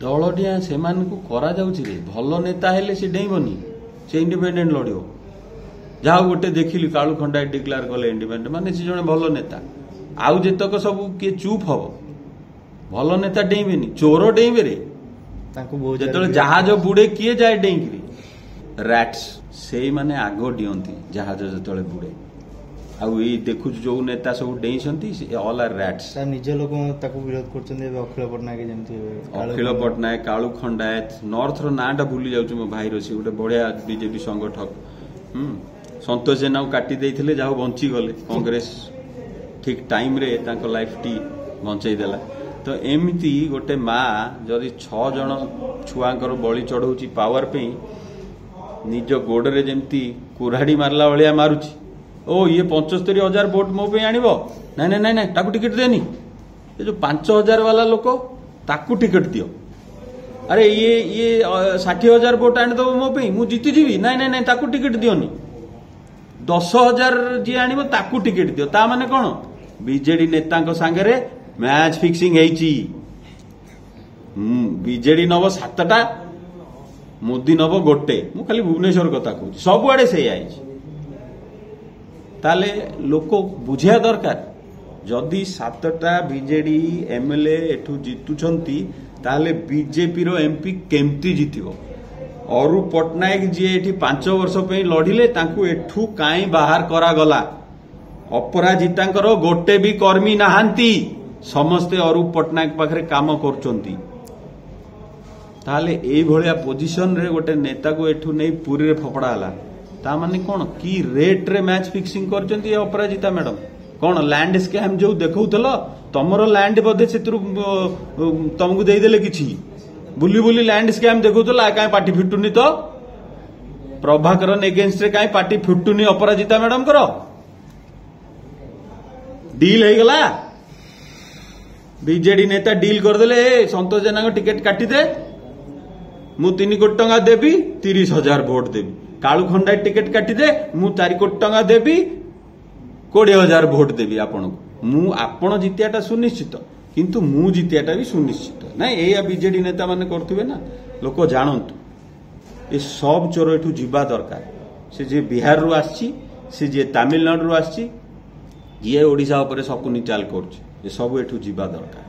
दलडिया से करा भल नेता हेले से डेबनी से इंडिपेंडेंट लड़ो जहाँ गोटे देखिली कालू खंडा डिक्लेयर कले इंडिपेंडेंट माने से जड़े भल नेता आउ जेतक सब किए चुप हम भल नेता डेबेनी चोर डेबे रे जो जहाज बुड़े किए जाए डेकरी रैट्स से माने आग डियंती जहाज जो बुड़े आउ ये देखु जो नेता सब डेई ऑल आर रैट्स निज लोक विरोध कर अखिल पट्टनायक अखिल पट्टनायक कालू खंडायत नॉर्थ रो नाटा भूली जाऊँ मो भाई रो सी गोटे बढ़िया बीजेपी संगठक संतोष जेना काटी देइथिले जाहो बंची गले कांग्रेस ठीक टाइम रे तांको लाइफ टी बंचई देला तो एमती गोटे माँ जदि 6 जन छुआंकर बलि चढ़ौची पावर पे निज गोड़े जमती कुराड़ी मारला भाया मारुची ओ ये 75,000 वोट मो पे आनिबो नाई नाई नाई ताकू टिकट देनी ये जो 5,000 वाला लोक ताकू टिकट दियो अरे ये 60,000 वोट आनी दो मो पे मु जीती जीवी नाई नाई नाई ताकू टिकट दियोनी 10,000 जी आनिबो ताकू टिकट दियो ता माने कोन बीजेडी नेता सांगे मैच फिक्सिंग है बीजेडी नब 7टा मोदी नब गोटे मु खाली भुवनेश्वर कथा कहूँ सबुआड़े से आई ताले लोक बुझिया दरकार जदि 7टा बीजेडी एमएलए एठू जीतुछंती ताले बीजेपी रो एमपी केमती जीतिबो अरु पट्टनायक जी एठी 5 वर्ष पे लढिले तांकू एठू काई बाहर करा गला अपराजितांकर गोटे भी कर्मी नाहांती समस्ते अरु पट्टनायक पाखरे काम करचंती ताले एई भलिया पोजीशन रे गोटे नेता को एठू नै पुरी रे फपड़ा हला ता माने कोन की रेट रे मैच फिक्सिंग करचंती अपराजिता मैडम कोन लैंड स्कैम जो देखौतलो तमरो लैंड बदे सेतरु तुमको देई देले किछि बुली बुली लैंड स्कैम देखौतला काई पार्टी फिटुनी तो प्रभाकरन एगेंस्ट रे काई पार्टी फिटुनी अपराजिता मैडम करो डील है गला बीजेडी नेता डील करदेले संतोष जेना को टिकट काटी दे मु 3 कोटी टंका देबी 30,000 वोट देबी कालू खंडा टिकट काटी दे मु 4 कोटी टंका देबी 20,000 वोट देबी आपन मु आपण जितियाटा सुनिश्चित किंतु मु जितियाटा भी सुनिश्चित ना एया बीजेडी नेता माने करथुबे ना लोक जानंतु ए सब चोर एठू जीवा दरकार से जे बिहार रु आछि से जे तमिलनाडु रु आछि ये ओडिशा ऊपर शकुनी चाल करछ ये सब एठू जीवा दरकार।